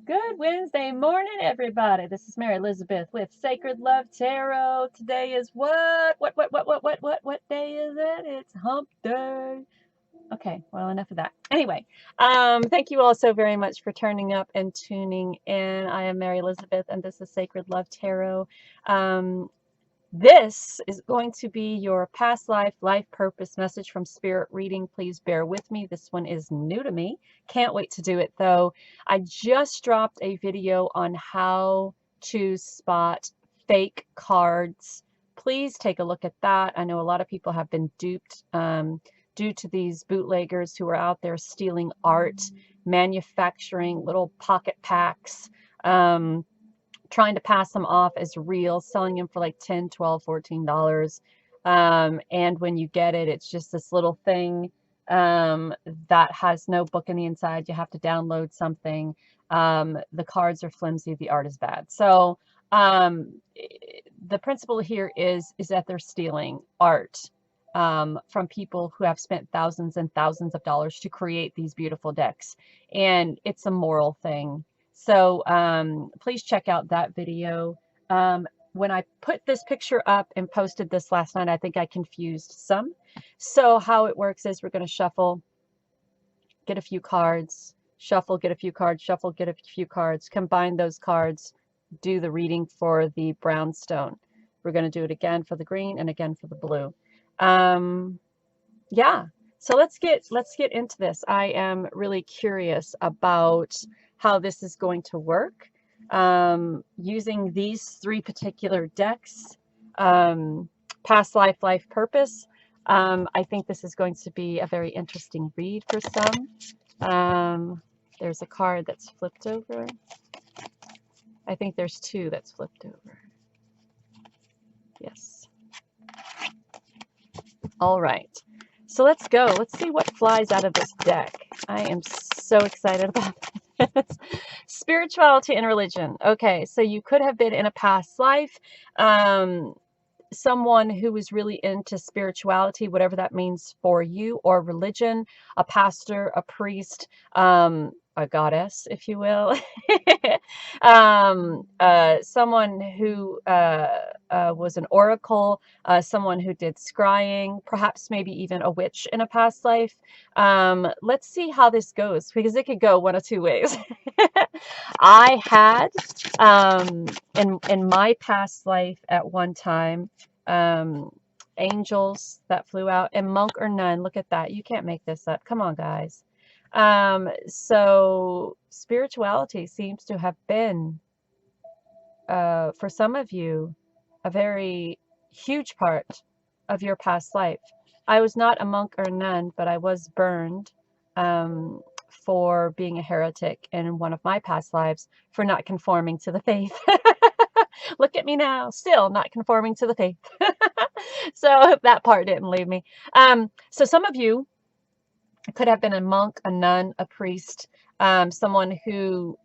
Good Wednesday morning, everybody. This is Mary Elizabeth with Sacred Love Tarot. Today is what day is it? It's hump day. Okay, well, enough of that. Anyway, thank you all so very much for turning up and tuning in. I am Mary Elizabeth, and this is Sacred Love Tarot. This is going to be your past life purpose message from Spirit reading. Please bear with me. This one is new to me. Can't wait to do it though. I just dropped a video on how to spot fake cards. Please take a look at that. I know a lot of people have been duped due to these bootleggers who are out there stealing art, manufacturing little pocket packs. Trying to pass them off as real, selling them for like $10, $12, $14. And when you get it, it's just this little thing that has no book in the inside. You have to download something. The cards are flimsy. The art is bad. So the principle here is that they're stealing art from people who have spent thousands and thousands of dollars to create these beautiful decks. And it's a moral thing. So please check out that video. When I put this picture up and posted this last night, I think I confused some. So how it works is we're going to shuffle, get a few cards, shuffle, get a few cards, shuffle, get a few cards, combine those cards, do the reading for the brown stone. We're going to do it again for the green and again for the blue. Yeah, so let's get into this. I am really curious about how this is going to work using these three particular decks. Past life purpose. I think this is going to be a very interesting read for some. There's a card that's flipped over. I think there's two that's flipped over. Yes. All right. So let's go. Let's see what flies out of this deck. I am so excited about this. Spirituality and religion. Okay, so you could have been in a past life someone who was really into spirituality, whatever that means for you, or religion, a pastor, a priest, a goddess, if you will, someone who was an oracle, someone who did scrying, perhaps maybe even a witch in a past life. Let's see how this goes, because it could go one of two ways. I had in my past life at one time angels that flew out, and monk or nun. Look at that. You can't make this up. Come on, guys. So spirituality seems to have been for some of you a very huge part of your past life. I was not a monk or nun, but I was burned for being a heretic in one of my past lives, for not conforming to the faith. Look at me now, still not conforming to the faith. So that part didn't leave me. So some of you could have been a monk, a nun, a priest, someone who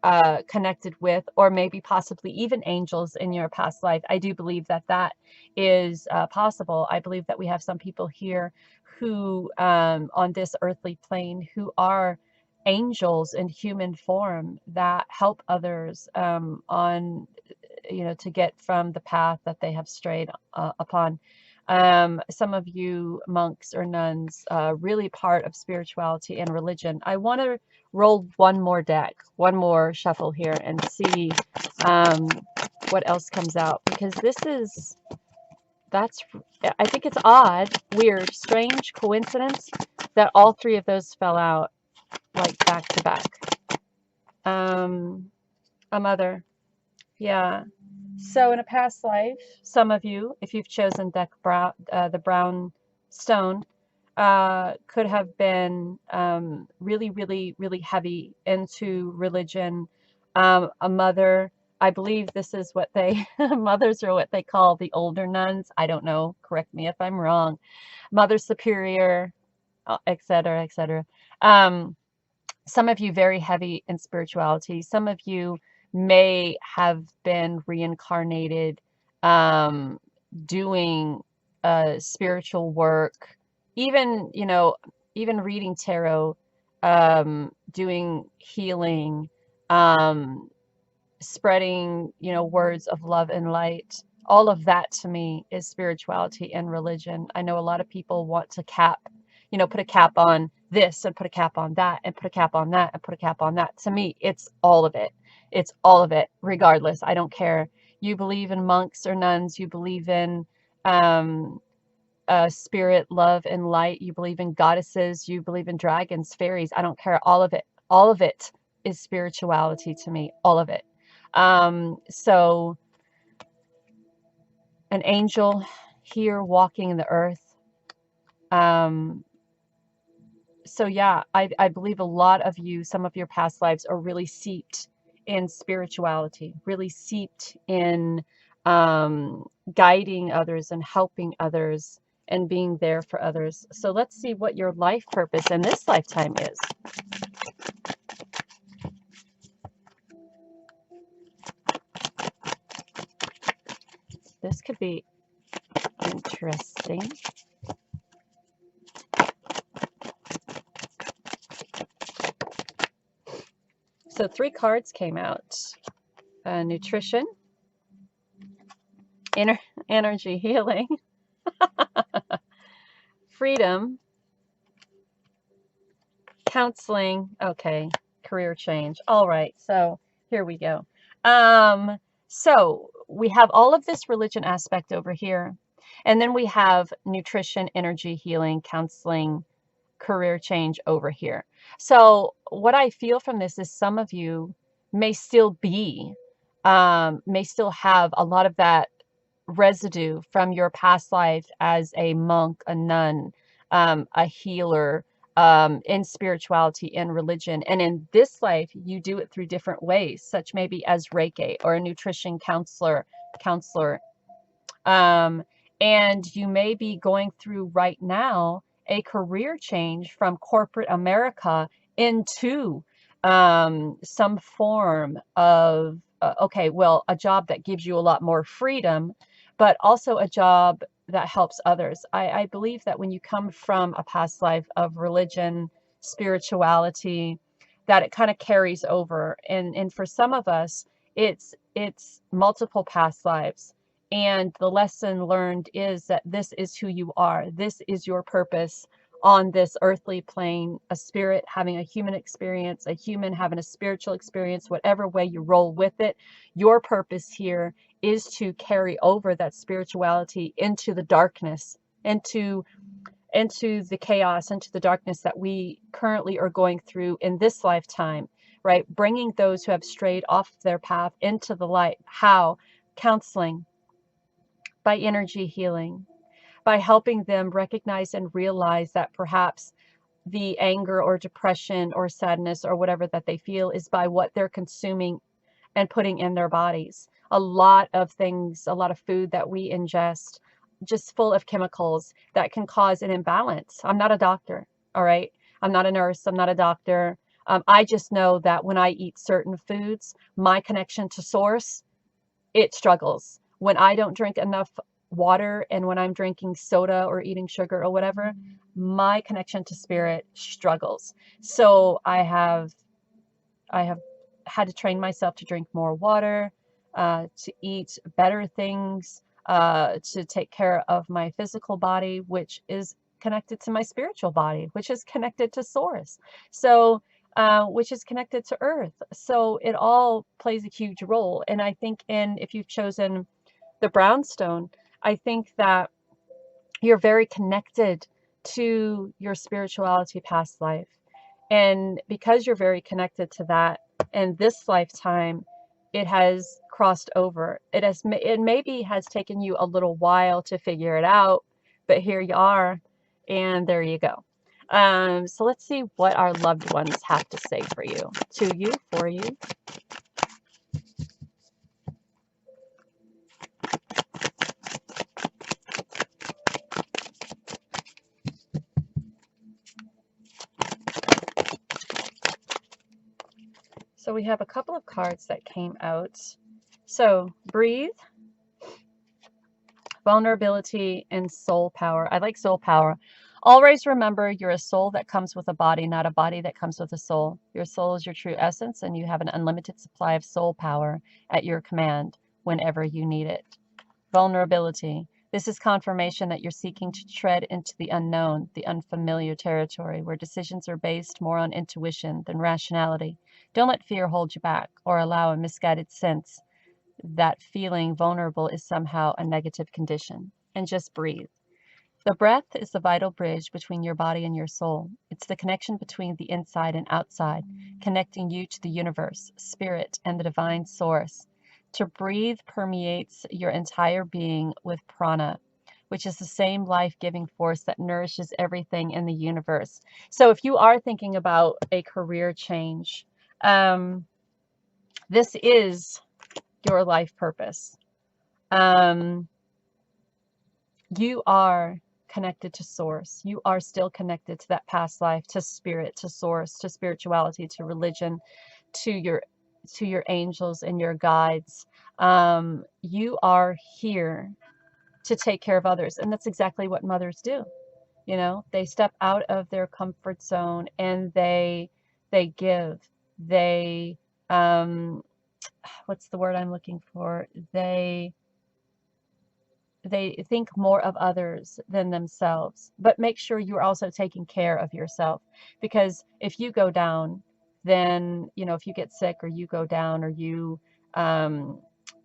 connected with, or maybe possibly even angels in your past life. I do believe that that is possible. I believe that we have some people here who on this earthly plane who are angels in human form that help others on, you know, to get from the path that they have strayed upon. Some of you monks or nuns, really part of spirituality and religion. I want to roll one more deck, one more shuffle here, and see what else comes out, because this is, I think it's odd, weird, strange coincidence that all three of those fell out like back to back. A mother. Yeah. So in a past life, some of you, if you've chosen deck brown, the brown stone, could have been really heavy into religion. A mother, I believe this is what they, mothers are what they call the older nuns. I don't know. Correct me if I'm wrong. Mother superior, etc., etc. Some of you very heavy in spirituality. Some of you may have been reincarnated doing spiritual work, even, you know, even reading tarot, doing healing, spreading, you know, words of love and light. All of that to me is spirituality and religion. I know a lot of people want to cap, you know, put a cap on this and put a cap on that and put a cap on that and put a cap on that. To me, it's all of it. It's all of it, regardless. I don't care. You believe in monks or nuns, you believe in um, spirit, love, and light, you believe in goddesses, you believe in dragons, fairies. I don't care. All of it. All of it is spirituality to me. All of it. So an angel here walking in the earth. So yeah, I believe a lot of you, some of your past lives are really seeped in spirituality, really seeped in guiding others and helping others and being there for others. So let's see what your life purpose in this lifetime is. This could be interesting. So 3 cards came out. Nutrition, energy healing, freedom, counseling, okay, career change. All right, so here we go. So we have all of this religion aspect over here, and then we have nutrition, energy, healing, counseling, career change over here. So what I feel from this is some of you may still have a lot of that residue from your past life as a monk, a nun, a healer, in spirituality and religion. And in this life, you do it through different ways, such maybe as Reiki or a nutrition counselor. Um, and you may be going through right now a career change from corporate America into some form of, okay, well, a job that gives you a lot more freedom, but also a job that helps others. I believe that when you come from a past life of religion, spirituality, that it kind of carries over. And for some of us, it's multiple past lives. And the lesson learned is that this is who you are. This is your purpose on this earthly plane, a spirit having a human experience, a human having a spiritual experience, whatever way you roll with it. Your purpose here is to carry over that spirituality into the darkness, into the chaos, into the darkness that we currently are going through in this lifetime, right? Bringing those who have strayed off their path into the light. How? Counseling, by energy healing, by helping them recognize and realize that perhaps the anger or depression or sadness or whatever that they feel is by what they're consuming and putting in their bodies. A lot of things, a lot of food that we ingest, just full of chemicals that can cause an imbalance. I'm not a doctor, all right? I'm not a nurse, I'm not a doctor. I just know that when I eat certain foods, my connection to source, it struggles. When I don't drink enough water and when I'm drinking soda or eating sugar or whatever, my connection to spirit struggles. So I have had to train myself to drink more water, to eat better things, to take care of my physical body, which is connected to my spiritual body, which is connected to source. So which is connected to earth. So it all plays a huge role. And I think if you've chosen the brownstone, I think that you're very connected to your spirituality past life. And because you're very connected to that in this lifetime, it has crossed over. It maybe has taken you a little while to figure it out, but here you are, and there you go. So let's see what our loved ones have to say for you, to you, for you. So we have a couple of cards that came out. So breathe, vulnerability, and soul power. I like soul power. Always remember, you're a soul that comes with a body, not a body that comes with a soul. Your soul is your true essence, and you have an unlimited supply of soul power at your command whenever you need it. Vulnerability. This is confirmation that you're seeking to tread into the unknown, the unfamiliar territory, where decisions are based more on intuition than rationality. Don't let fear hold you back or allow a misguided sense that feeling vulnerable is somehow a negative condition. And just breathe. The breath is the vital bridge between your body and your soul. It's the connection between the inside and outside, connecting you to the universe, spirit, and the divine source. To breathe permeates your entire being with prana, which is the same life-giving force that nourishes everything in the universe. So if you are thinking about a career change, this is your life purpose. You are connected to source. You are still connected to that past life, to spirit, to source, to spirituality, to religion, to your angels and your guides. You are here to take care of others, and that's exactly what mothers do. You know, they step out of their comfort zone and they give. They what's the word I'm looking for? They think more of others than themselves, but make sure you're also taking care of yourself, because if you go down, then, you know, if you get sick or you go down or you um,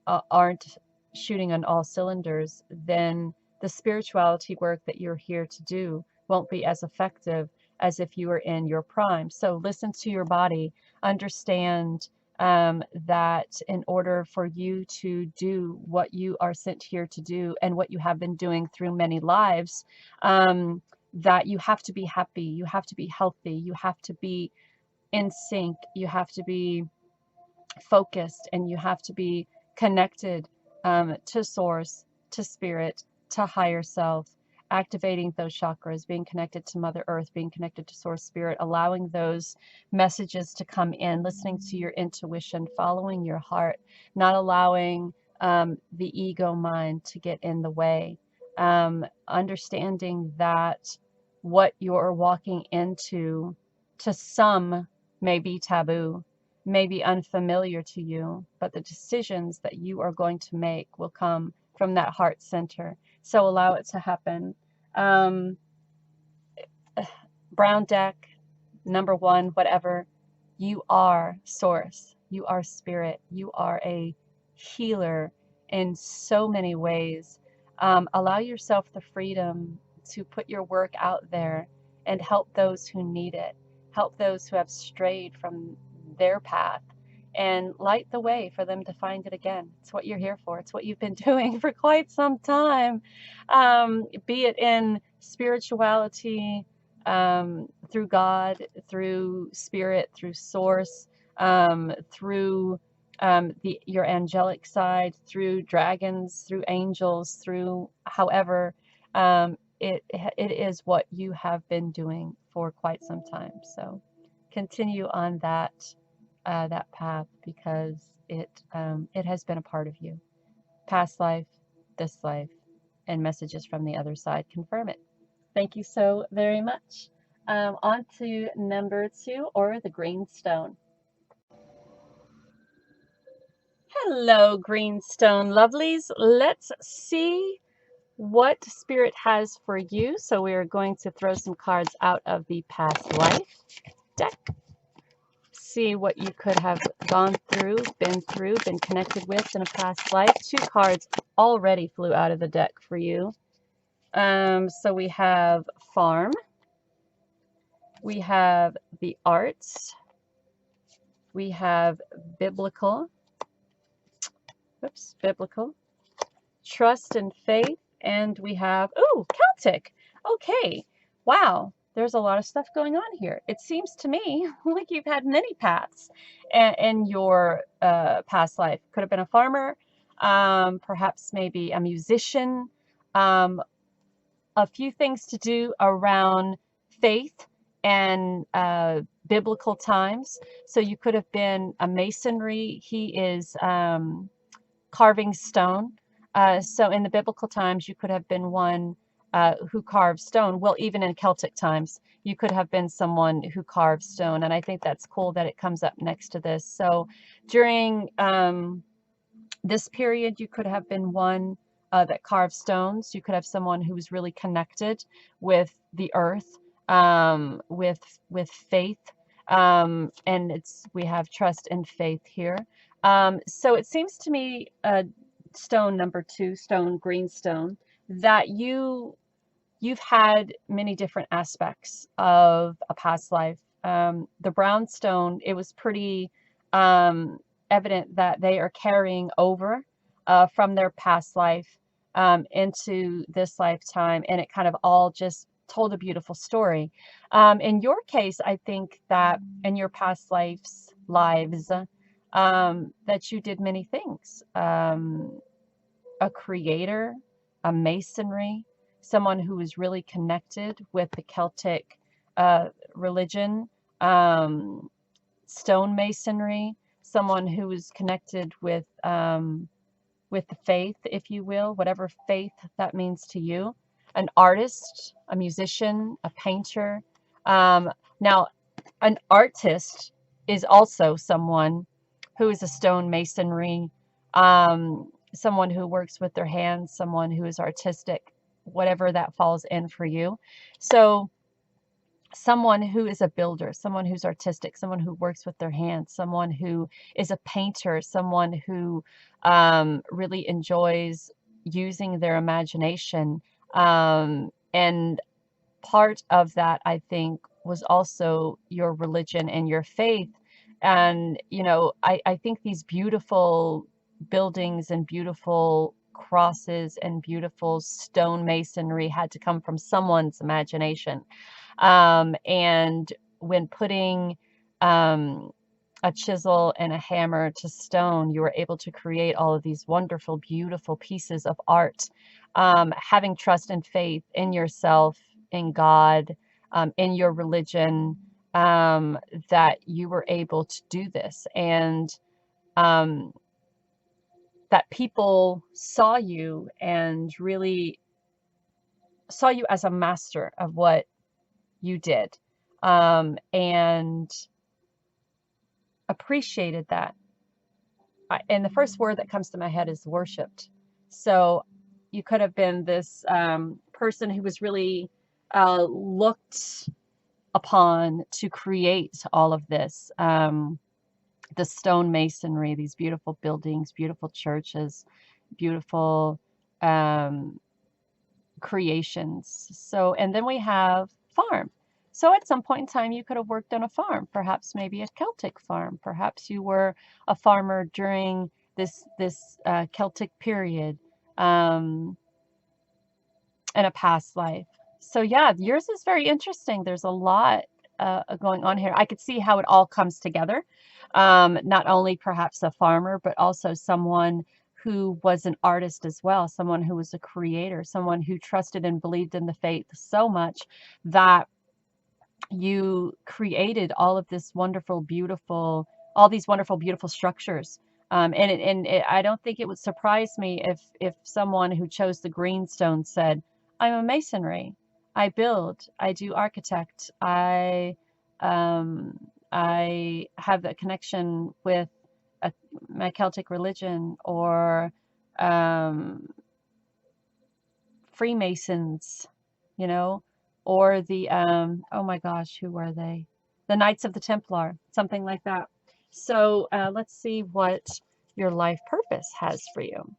aren't shooting on all cylinders, then the spirituality work that you're here to do won't be as effective as if you were in your prime. So listen to your body, understand that in order for you to do what you are sent here to do and what you have been doing through many lives, that you have to be happy, you have to be healthy, you have to be in sync, you have to be focused, and you have to be connected to source, to spirit, to higher self, activating those chakras, being connected to Mother Earth, being connected to source spirit, allowing those messages to come in, listening to your intuition, following your heart, not allowing the ego mind to get in the way, understanding that what you're walking into to some may be taboo, may be unfamiliar to you, but the decisions that you are going to make will come from that heart center. So allow it to happen. Um, Brown deck, number one, whatever. You are source. You are spirit. You are a healer in so many ways. Allow yourself the freedom to put your work out there and help those who need it. Help those who have strayed from their path and light the way for them to find it again. It's what you're here for. It's what you've been doing for quite some time. Be it in spirituality, through God, through spirit, through source, through your angelic side, through dragons, through angels, through however, it is what you have been doing for quite some time. So continue on that path, because it has been a part of you. Past life, this life, and messages from the other side confirm it. Thank you so very much. On to number 2, or the green stone. Hello, greenstone lovelies. Let's see what spirit has for you. So we are going to throw some cards out of the past life deck. See what you could have gone through, been connected with in a past life. 2 cards already flew out of the deck for you. So we have farm. We have the arts. We have biblical. Biblical. Trust and faith. And we have, ooh, Celtic. Okay. Wow. There's a lot of stuff going on here. It seems to me like you've had many paths in your past life. Could have been a farmer, perhaps maybe a musician, a few things to do around faith and biblical times. So you could have been a masonry. He is carving stone. So in the biblical times, you could have been one who carved stone. Well, even in Celtic times, you could have been someone who carved stone. And I think that's cool that it comes up next to this. So during this period, you could have been one that carved stones. You could have someone who was really connected with the earth, with faith, and we have trust and faith here. So it seems to me, stone number 2, stone, green stone, that you've had many different aspects of a past life. The brownstone, it was pretty evident that they are carrying over from their past life into this lifetime, and it kind of all just told a beautiful story. In your case, I think that in your past lives, that you did many things. A creator, a masonry, someone who is really connected with the Celtic religion, stone masonry, someone who is connected with the faith, if you will, whatever faith that means to you, an artist, a musician, a painter. Now, an artist is also someone who is a stone masonry, someone who works with their hands, someone who is artistic, whatever that falls in for you. So someone who is a builder, someone who's artistic, someone who works with their hands, someone who is a painter, someone who really enjoys using their imagination. And part of that, I think, was also your religion and your faith. And, I think these beautiful buildings and beautiful crosses and beautiful stone masonry had to come from someone's imagination. And when putting a chisel and a hammer to stone, you were able to create all of these wonderful, beautiful pieces of art. Having trust and faith in yourself, in God, in your religion, that you were able to do this, and that people saw you and really saw you as a master of what you did, and appreciated that. And the first word that comes to my head is worshipped. So you could have been this person who was really looked upon to create all of this, the stone masonry, these beautiful buildings, beautiful churches, beautiful creations. So, and then we have farm. So at some point in time, you could have worked on a farm, perhaps maybe a Celtic farm. Perhaps you were a farmer during this Celtic period in a past life. So yeah, yours is very interesting. There's a lot going on here. I could see how it all comes together. Not only perhaps a farmer, but also someone who was an artist as well, someone who was a creator, someone who trusted and believed in the faith so much that you created all of this wonderful, beautiful, all these wonderful, beautiful structures. I don't think it would surprise me if someone who chose the greenstone said, "I'm a masonry. I build. I do architect. I have a connection with my Celtic religion," or Freemasons, or the oh my gosh, who were they? The Knights of the Templar, something like that. So let's see what your life purpose has for you.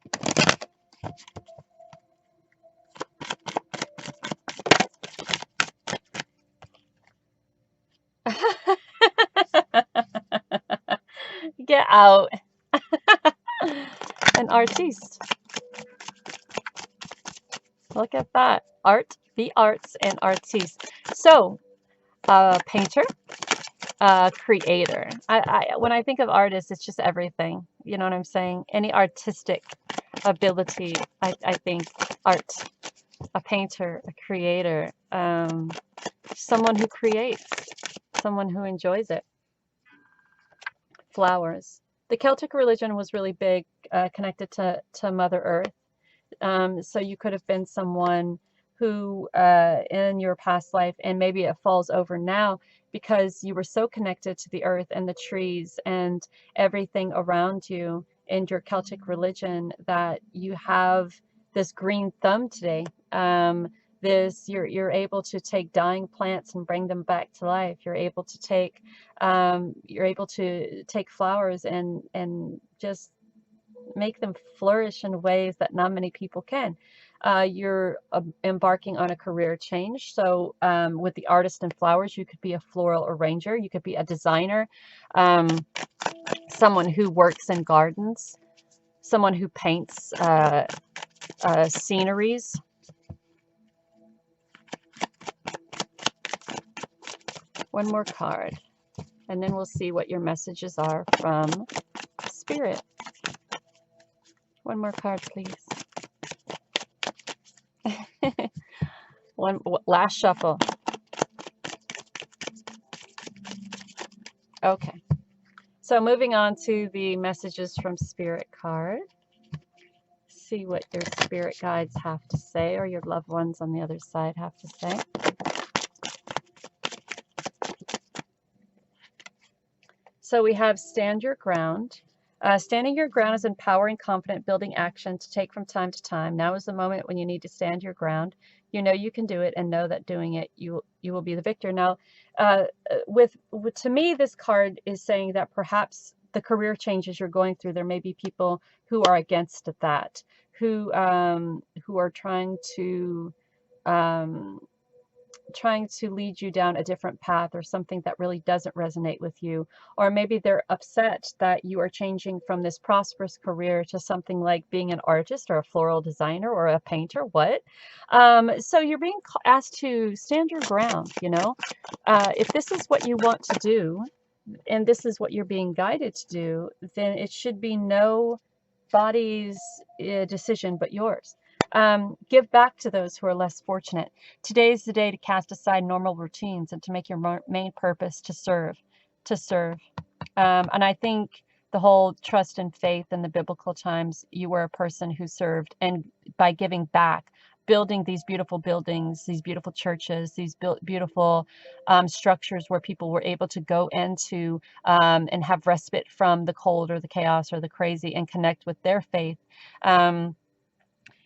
Get out. An artiste. Look at that. Art, the arts, and artiste. So, painter, creator. When I think of artist, it's just everything. You know what I'm saying? Any artistic ability, I think art. A painter, a creator, someone who creates, someone who enjoys it. Flowers. The Celtic religion was really big, connected to Mother Earth. So you could have been someone who in your past life, and maybe it falls over now because you were so connected to the earth and the trees and everything around you in your Celtic religion that you have this green thumb today. You're able to take dying plants and bring them back to life. You're able to take flowers and just make them flourish in ways that not many people can. You're embarking on a career change. So with the artist and flowers, you could be a floral arranger. You could be a designer, someone who works in gardens, someone who paints sceneries. One more card, and then we'll see what your messages are from Spirit. One more card, please. Last shuffle. Okay. So moving on to the messages from Spirit card. See what your spirit guides have to say, or your loved ones on the other side have to say. So we have stand your ground. Standing your ground is empowering, confident, building action to take from time to time. Now is the moment when you need to stand your ground. You know you can do it, and know that doing it, you will be the victor. Now, to me, this card is saying that perhaps the career changes you're going through, there may be people who are against that, who are trying to lead you down a different path, or something that really doesn't resonate with you. Or maybe they're upset that you are changing from this prosperous career to something like being an artist or a floral designer or a painter. What? So you're being asked to stand your ground, if this is what you want to do, and this is what you're being guided to do, then it should be nobody's decision but yours. Give back to those who are less fortunate. Today is the day to cast aside normal routines and to make your main purpose to serve. And I think the whole trust and faith in the biblical times, you were a person who served, and by giving back, building these beautiful buildings, these beautiful churches, these beautiful structures where people were able to go into and have respite from the cold or the chaos or the crazy and connect with their faith.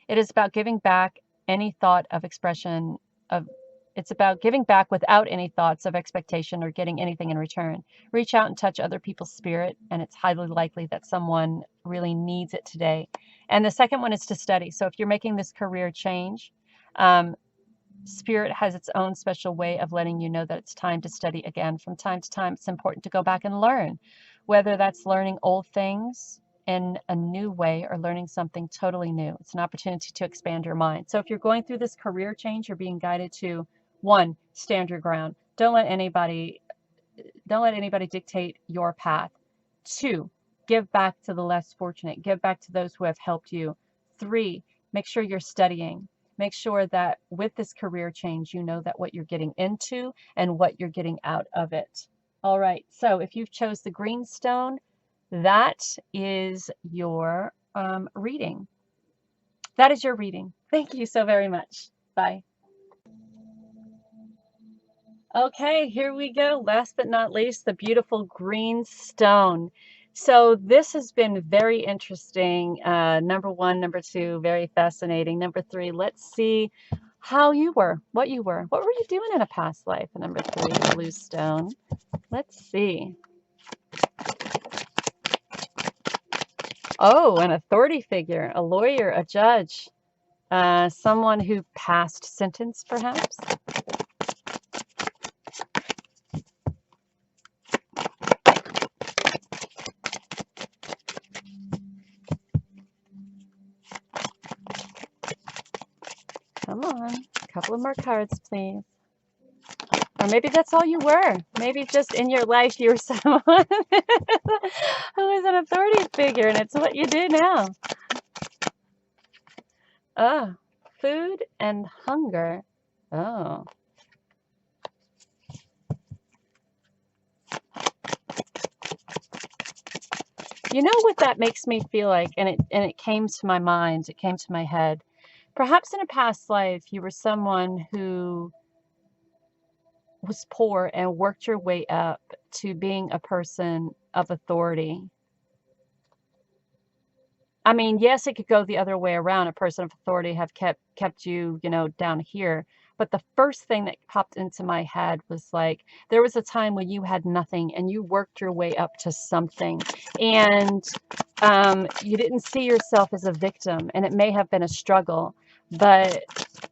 It is about giving back any thought of expression of. It's about giving back without any thoughts of expectation or getting anything in return. Reach out and touch other people's spirit, and it's highly likely that someone really needs it today. And the second one is to study. So if you're making this career change, Spirit has its own special way of letting you know that it's time to study again. From time to time, it's important to go back and learn, whether that's learning old things in a new way or learning something totally new. It's an opportunity to expand your mind. So if you're going through this career change, you're being guided to, 1, stand your ground. Don't let anybody dictate your path. 2, give back to the less fortunate. Give back to those who have helped you. 3, make sure you're studying. Make sure that with this career change, you know that what you're getting into and what you're getting out of it. All right, so if you've chose the green stone, that is your reading. That is your reading. Thank you so very much. Bye. Okay, here we go. Last but not least, the beautiful green stone. So this has been very interesting. Number 1, number 2, very fascinating. Number 3, let's see how you were, what you were. What were you doing in a past life? Number 3, blue stone. Let's see. Oh, an authority figure, a lawyer, a judge, someone who passed sentence, perhaps. Come on, a couple of more cards, please. Or maybe that's all you were. Maybe just in your life you were someone who is an authority figure, and it's what you do now. Oh, food and hunger. Oh. You know what that makes me feel like, and it came to my mind, it came to my head. Perhaps in a past life, you were someone who was poor and worked your way up to being a person of authority. I mean, yes, it could go the other way around. A person of authority have kept you, you know, down here. But the first thing that popped into my head was like, there was a time when you had nothing and you worked your way up to something. And you didn't see yourself as a victim, and it may have been a struggle, but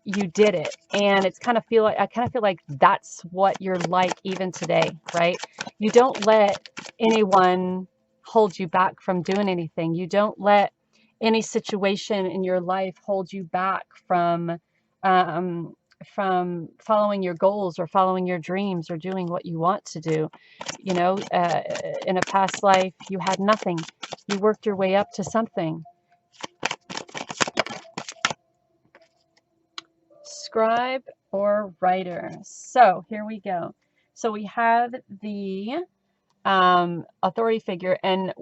you did it. And it's kind of feel like, I kind of feel like that's what you're like even today, right? You don't let anyone hold you back from doing anything. You don't let any situation in your life hold you back um, from following your goals or following your dreams or doing what you want to do. You know, in a past life, you had nothing. You worked your way up to something. Scribe or writer. So here we go. So we have the authority figure, and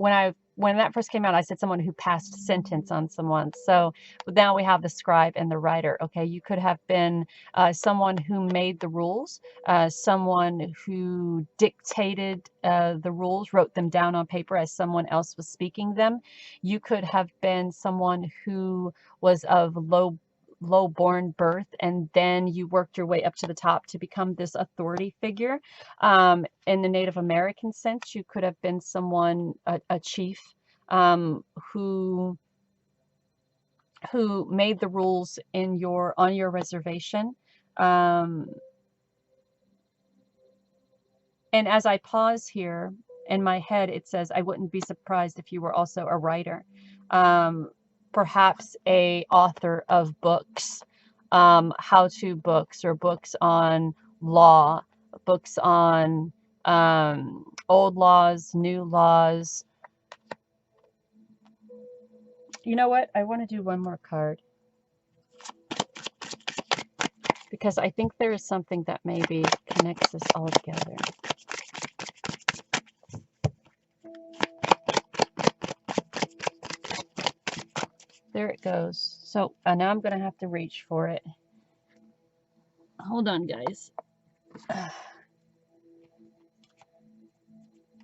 when that first came out, I said someone who passed sentence on someone. So now we have the scribe and the writer. Okay, you could have been someone who made the rules, someone who dictated the rules, wrote them down on paper as someone else was speaking them. You could have been someone who was of low-born birth, and then you worked your way up to the top to become this authority figure. In the Native American sense, you could have been someone, a chief, who made the rules on your reservation. Um, and as I pause here, in my head, it says, I wouldn't be surprised if you were also a writer, perhaps a author of books, how-to books, or books on law, books on old laws, new laws. You know what? I want to do one more card, because I think there is something that maybe connects this all together. There it goes. So now I'm going to have to reach for it. Hold on, guys.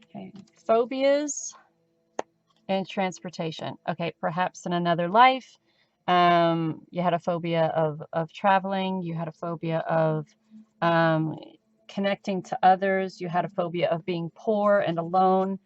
Okay. Phobias and transportation. Okay, perhaps in another life, you had a phobia of traveling. You had a phobia of connecting to others. You had a phobia of being poor and alone.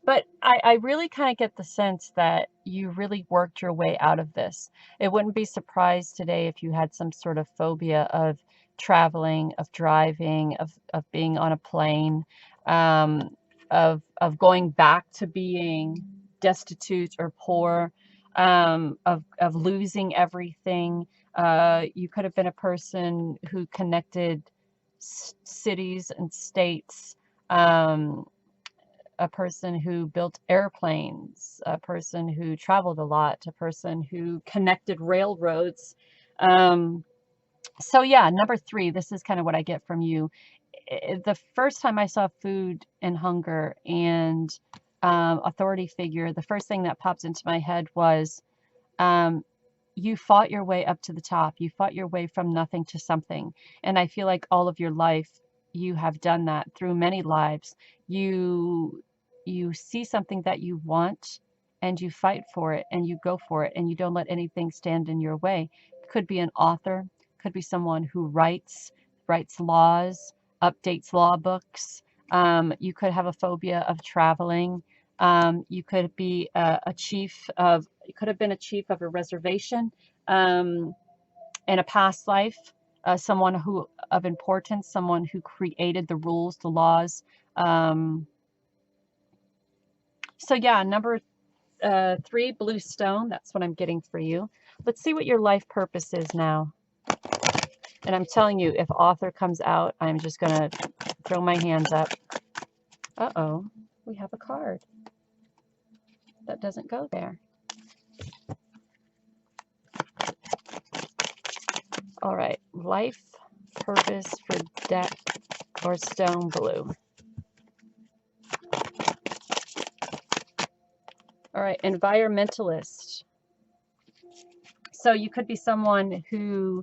But I really kind of get the sense that you really worked your way out of this. It wouldn't be surprised today if you had some sort of phobia of traveling, of driving, of being on a plane, of going back to being destitute or poor, of losing everything. You could have been a person who connected cities and states, a person who built airplanes, a person who traveled a lot, a person who connected railroads. So yeah, number 3, this is kind of what I get from you. The first time I saw food and hunger and authority figure, the first thing that popped into my head was you fought your way up to the top. You fought your way from nothing to something. And I feel like all of your life, you have done that through many lives. You see something that you want and you fight for it and you go for it and you don't let anything stand in your way. Could be an author, could be someone who writes laws, updates law books. You could have a phobia of traveling. You could be you could have been a chief of a reservation in a past life, someone who of importance, someone who created the rules, the laws. So yeah, number 3, blue stone. That's what I'm getting for you. Let's see what your life purpose is now. And I'm telling you, if author comes out, I'm just going to throw my hands up. Uh-oh, we have a card that doesn't go there. All right, life purpose for deck or stone blue. All right, environmentalist. So you could be someone who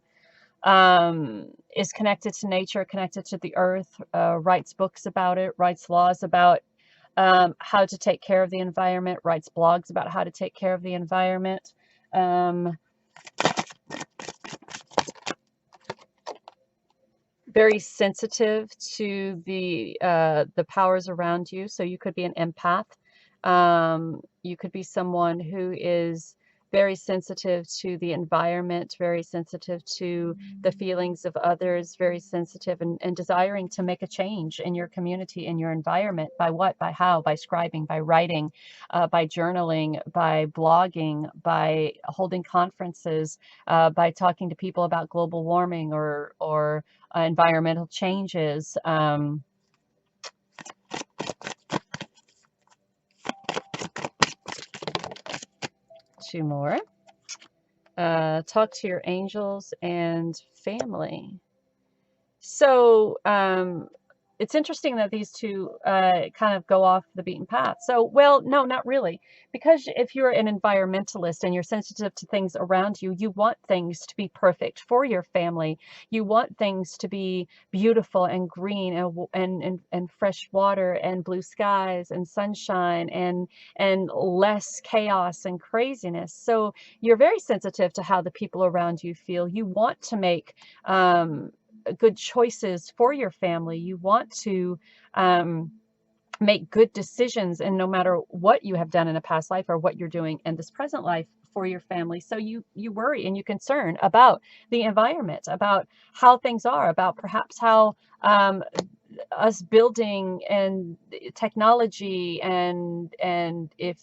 is connected to nature, connected to the earth, writes books about it, writes laws about how to take care of the environment, writes blogs about how to take care of the environment. Very sensitive to the powers around you. So you could be an empath. You could be someone who is very sensitive to the environment, very sensitive to the feelings of others, very sensitive and desiring to make a change in your community, in your environment. By what? By how? By scribing, by writing, by journaling, by blogging, by holding conferences, by talking to people about global warming or environmental changes. Two more. Talk to your angels and family. So it's interesting that these two kind of go off the beaten path. So, well, no, not really. Because if you're an environmentalist and you're sensitive to things around you, you want things to be perfect for your family. You want things to be beautiful and green and fresh water and blue skies and sunshine and less chaos and craziness. So you're very sensitive to how the people around you feel. You want to make good choices for your family. You want to make good decisions, and no matter what you have done in a past life or what you're doing in this present life for your family. So you worry and you concern about the environment, about how things are, about perhaps how us building and technology and if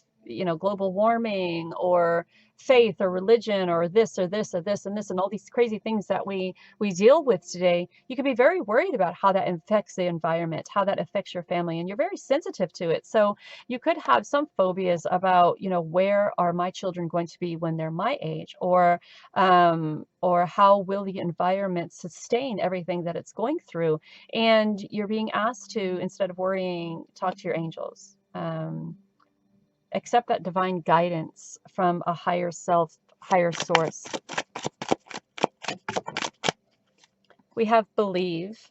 global warming or faith or religion or this or this or this and this and all these crazy things that we deal with today. You can be very worried about how that affects the environment, how that affects your family, and you're very sensitive to it. So you could have some phobias about where are my children going to be when they're my age, or how will the environment sustain everything that it's going through. And you're being asked to, instead of worrying, talk to your angels. Accept that divine guidance from a higher self, higher source. We have believe,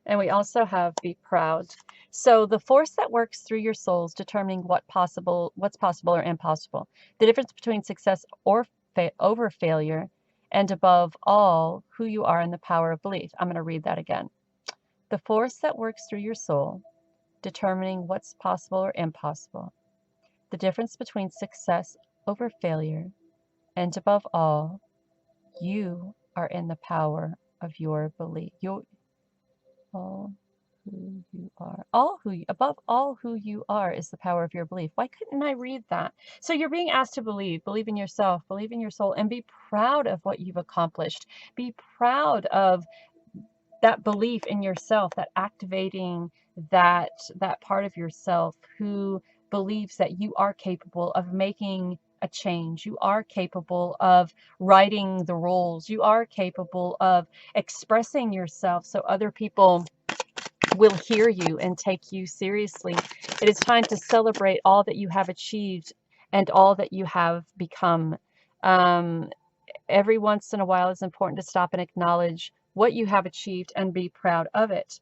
and we also have be proud. So the force that works through your souls determining what's possible or impossible, the difference between success or over failure, and above all, who you are in the power of belief. I'm going to read that again. The force that works through your soul determining what's possible or impossible, the difference between success over failure, and above all, you are in the power of your belief. Above all who you are is the power of your belief. Why couldn't I read that? So you're being asked to believe in yourself, believe in your soul, and be proud of what you've accomplished. Be proud of that belief in yourself, that activating that part of yourself who believes that you are capable of making a change. You are capable of writing the rules. You are capable of expressing yourself so other people will hear you and take you seriously. It is time to celebrate all that you have achieved and all that you have become. Every once in a while, it's important to stop and acknowledge what you have achieved and be proud of it.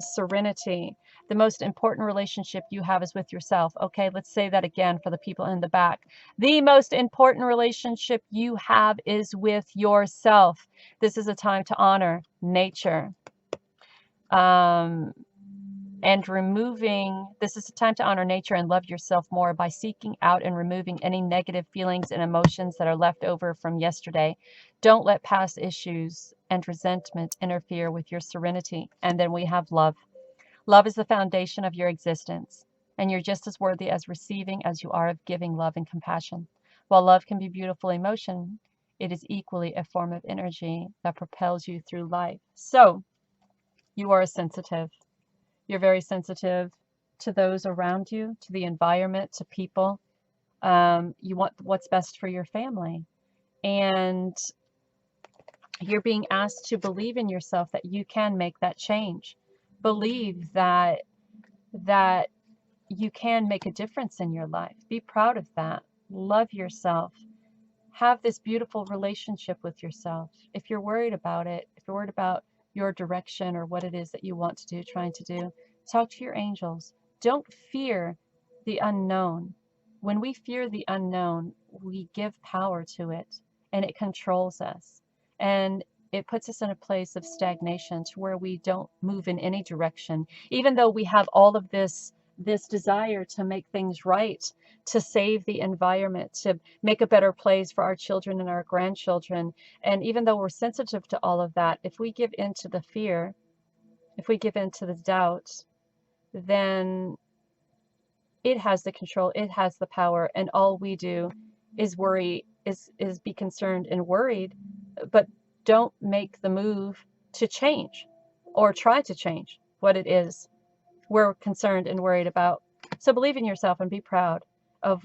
Serenity. The most important relationship you have is with yourself. Okay, let's say that again for the people in the back. The most important relationship you have is with yourself. This is a time to honor nature. This is a time to honor nature and love yourself more by seeking out and removing any negative feelings and emotions that are left over from yesterday. Don't let past issues and resentment interfere with your serenity. And then we have love. Love is the foundation of your existence, and you're just as worthy as receiving as you are of giving love and compassion. While love can be beautiful emotion, it is equally a form of energy that propels you through life. So you are sensitive. You're very sensitive to those around you, to the environment, to people. You want what's best for your family. And you're being asked to believe in yourself that you can make that change. Believe that you can make a difference in your life. Be proud of that. Love yourself. have this beautiful relationship with yourself. If you're worried about it, if you're worried about your direction or what it is that you want to do, trying to do, talk to your angels. Don't fear the unknown. When we fear the unknown, we give power to it and it controls us. And it puts us in a place of stagnation to where we don't move in any direction, even though we have all of this desire to make things right, to save the environment, to make a better place for our children and our grandchildren. And even though we're sensitive to all of that, if we give in to the fear, if we give in to the doubt, then it has the control, it has the power, and all we do is worry, is be concerned and worried, but don't make the move to change or try to change what it is we're concerned and worried about. So believe in yourself and be proud of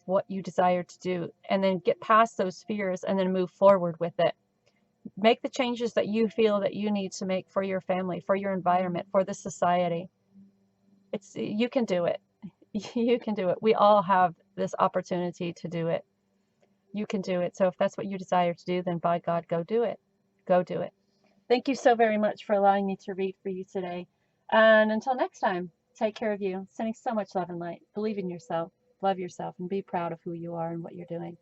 what you desire to do, and then get past those fears and then move forward with it. Make the changes that you feel that you need to make for your family, for your environment, for the society. You can do it. You can do it. We all have this opportunity to do it. You can do it. So if that's what you desire to do, then by God, go do it. Go do it. Thank you so very much for allowing me to read for you today. And until next time, take care of you. Sending so much love and light. Believe in yourself, love yourself, and be proud of who you are and what you're doing.